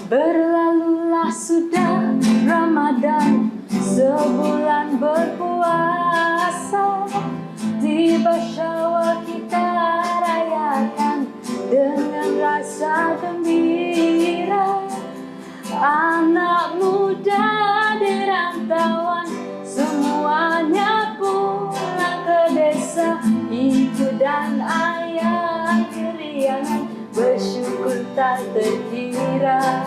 Berlalulah sudah Ramadan, sebulan berpuasa. Tiba Syawal kita rayakan dengan rasa gembira. Anak muda di rantauan semuanya pulang ke desa. Ibu dan ayah keriangan bersyukur tak terkira.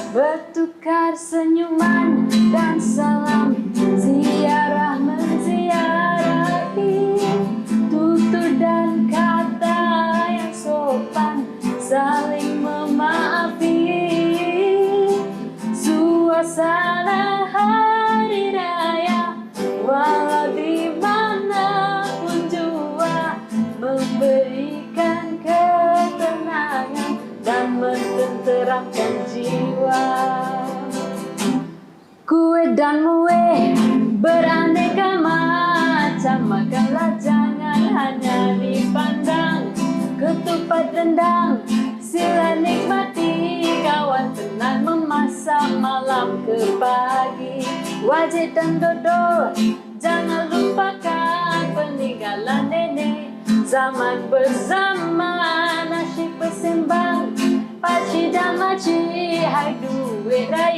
Bertukar senyuman dan salam, ziarah menziarahi, tutur dan kata yang sopan, saling memaafi. Suasana hari raya, walau di manapun jua, memberikan ketenangan dan mententeramkan jiwa. Kue dan mue beraneka macam, makanlah jangan hanya dipandang. Ketupat rendang sila nikmati, kawan tenang memasak malam ke pagi. Wajit dan dodol jangan lupakan, peninggalan nenek zaman bersama. Nasi persembang pakcik dan makcik, hai duit raya.